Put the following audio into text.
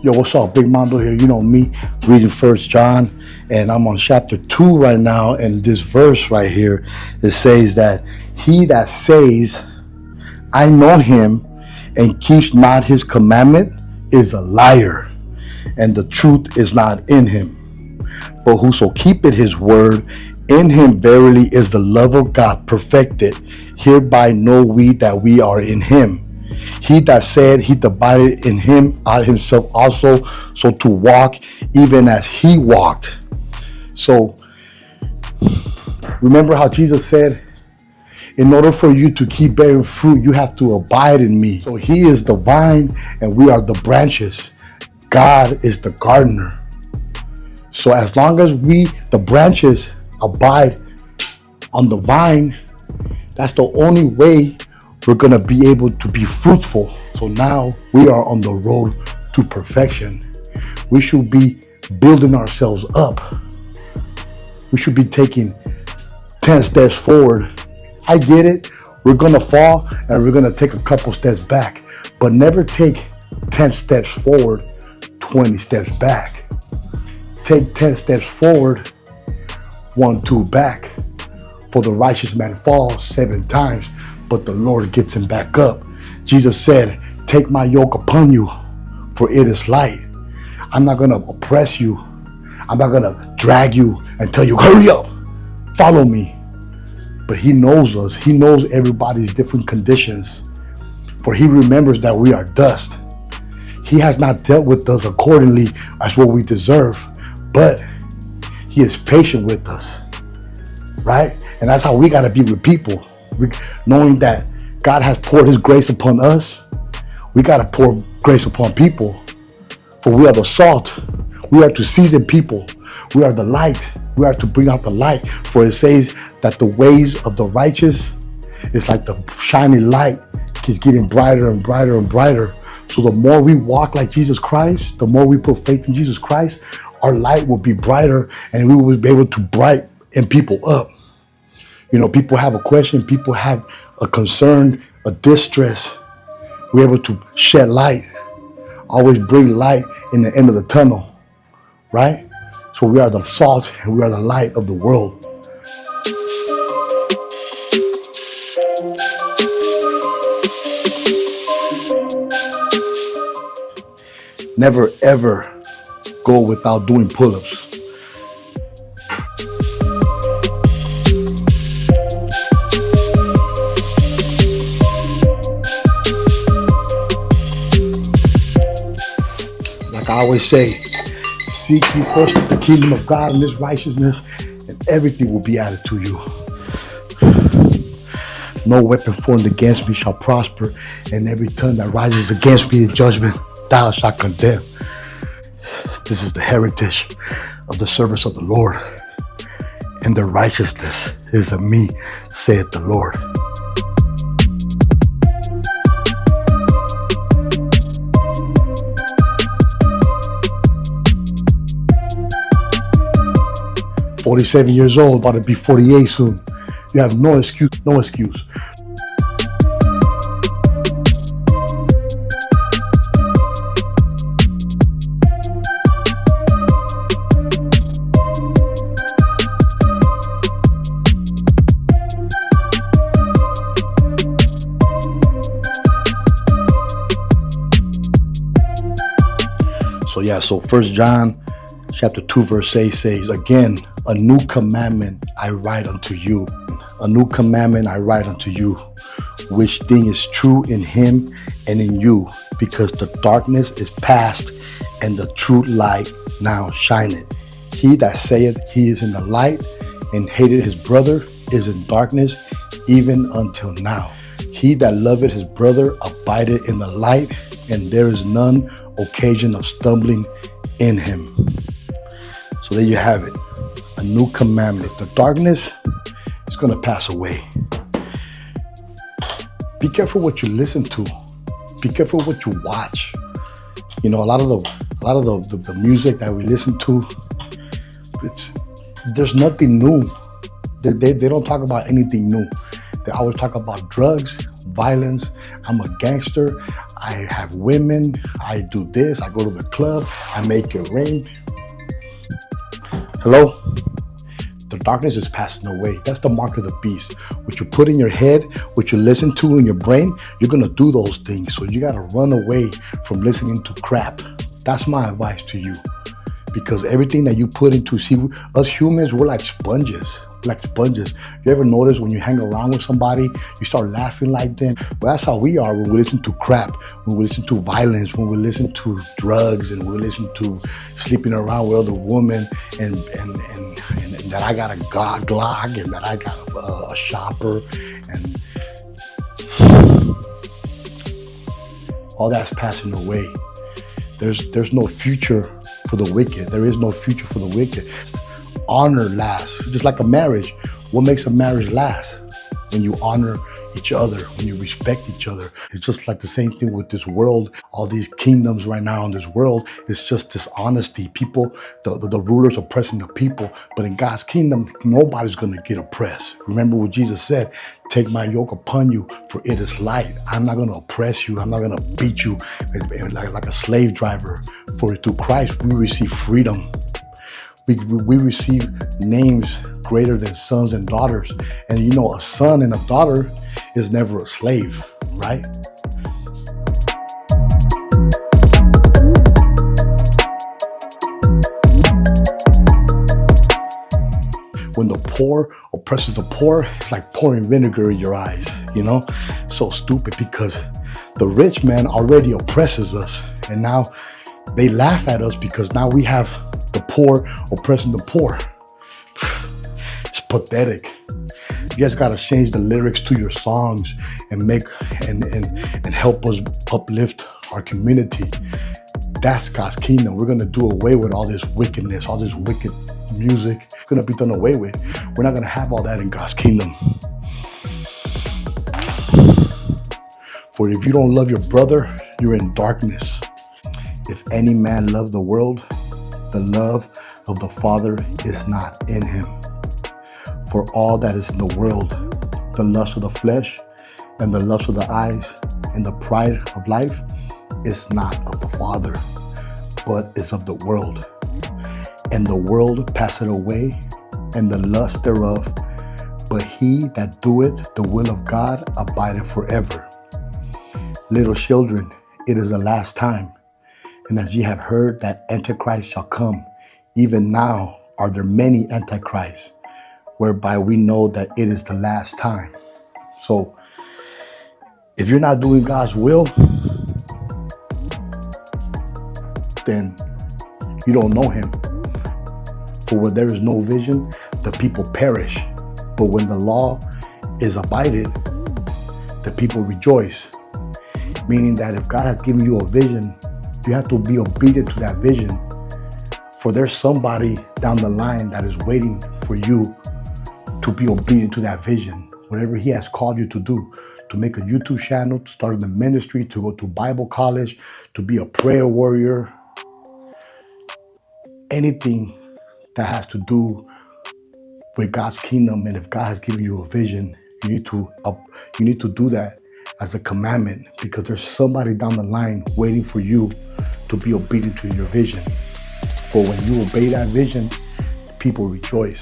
Yo, what's up? Big Mondo here. You know me, reading First John, and I'm on chapter 2 right now. And this verse right here, it says that he that says, I know him, and keeps not his commandment is a liar, and the truth is not in him. But whoso keepeth his word, in him verily is the love of God perfected. Hereby know we that we are in him. He that said he abided in him ought himself also so to walk even as he walked. So remember how Jesus said, in order for you to keep bearing fruit, you have to abide in me. So he is the vine and we are the branches. God is the gardener. So as long as we, the branches, abide on the vine, that's the only way we're going to be able to be fruitful. So now we are on the road to perfection. We should be building ourselves up. We should be taking 10 steps forward. I get it. We're going to fall and we're going to take a couple steps back, but never take 10 steps forward, 20 steps back. Take 10 steps forward, 1, 2 back. For the righteous man falls 7 times, but the Lord gets him back up. Jesus said, take my yoke upon you, for it is light. I'm not going to oppress you. I'm not going to drag you and tell you, hurry up, follow me. But he knows us. He knows everybody's different conditions, for he remembers that we are dust. He has not dealt with us accordingly as what we deserve, but he is patient with us, right? And that's how we got to be with people. Knowing that God has poured his grace upon us, we got to pour grace upon people. For we are the salt. We are to season people. We are the light. We are to bring out the light. For it says that the ways of the righteous is like the shining light, keeps getting brighter and brighter and brighter. So the more we walk like Jesus Christ, the more we put faith in Jesus Christ, our light will be brighter and we will be able to brighten people up. You know, people have a question, people have a concern, a distress. We're able to shed light, always bring light in the end of the tunnel, right? So we are the salt and we are the light of the world. Never ever go without doing pull-ups. Like I always say, seek ye first the kingdom of God and his righteousness, and everything will be added to you. No weapon formed against me shall prosper, and every tongue that rises against me in judgment, thou shalt condemn. This is the heritage of the servants of the Lord, and their righteousness is of me, saith the Lord. I'm 47 years old, about to be 48 soon. You have no excuse, no excuse. So 1 John chapter 2 verse 8 says, again, a new commandment I write unto you. A new commandment I write unto you, which thing is true in him and in you, because the darkness is past and the true light now shineth. He that saith he is in the light and hated his brother is in darkness even until now. He that loveth his brother abideth in the light, and there is none occasion of stumbling in him. So there you have it, a new commandment. The darkness is going to pass away. Be careful what you listen to. Be careful what you watch. You know, a lot of the music that we listen to, there's nothing new. They don't talk about anything new. They always talk about drugs, violence. I'm a gangster. I have women, I do this, I go to the club, I make it rain. Hello? The darkness is passing away. That's the mark of the beast. What you put in your head, what you listen to in your brain, you're going to do those things. So you got to run away from listening to crap. That's my advice to you. Because everything that you put into, see, us humans, we're like sponges. Like sponges. You ever notice when you hang around with somebody, you start laughing like them? Well, that's how we are when we listen to crap, when we listen to violence, when we listen to drugs, and we listen to sleeping around with other women, and that I got a Glock, and that I got a shopper, and all that's passing away. There's no future for the wicked. There is no future for the wicked. Honor lasts, just like a marriage. What makes a marriage last? When you honor each other, when you respect each other. It's just like the same thing with this world. All these kingdoms right now in this world, it's just dishonesty. People, the rulers oppressing the people. But in God's kingdom, nobody's going to get oppressed. Remember what Jesus said, take my yoke upon you, for it is light. I'm not going to oppress you. I'm not going to beat you like a slave driver. For through Christ, we receive freedom. We receive names greater than sons and daughters. And you know, a son and a daughter is never a slave, right? When the poor oppresses the poor, it's like pouring vinegar in your eyes, you know? So stupid, because the rich man already oppresses us. And now they laugh at us because now we have the poor oppressing the poor. It's pathetic. You guys gotta change the lyrics to your songs and make and help us uplift our community. That's God's kingdom. We're gonna do away with all this wickedness, all this wicked music. It's gonna be done away with. We're not gonna have all that in God's kingdom. For if you don't love your brother, you're in darkness. If any man love the world, the love of the Father is not in him. For all that is in the world, the lust of the flesh and the lust of the eyes and the pride of life is not of the Father, but is of the world. And the world passeth away, and the lust thereof, but he that doeth the will of God abideth forever. Little children, it is the last time. And as ye have heard that Antichrist shall come, even now are there many Antichrists, whereby we know that it is the last time. So if you're not doing God's will, then you don't know him. For where there is no vision, the people perish. But when the law is abided, the people rejoice. Meaning that if God has given you a vision, you have to be obedient to that vision. For there's somebody down the line that is waiting for you to be obedient to that vision. Whatever he has called you to do, to make a YouTube channel, to start the ministry, to go to Bible college, to be a prayer warrior, anything that has to do with God's kingdom. And if God has given you a vision, you need to do that as a commandment, because there's somebody down the line waiting for you to be obedient to your vision. For when you obey that vision, people rejoice.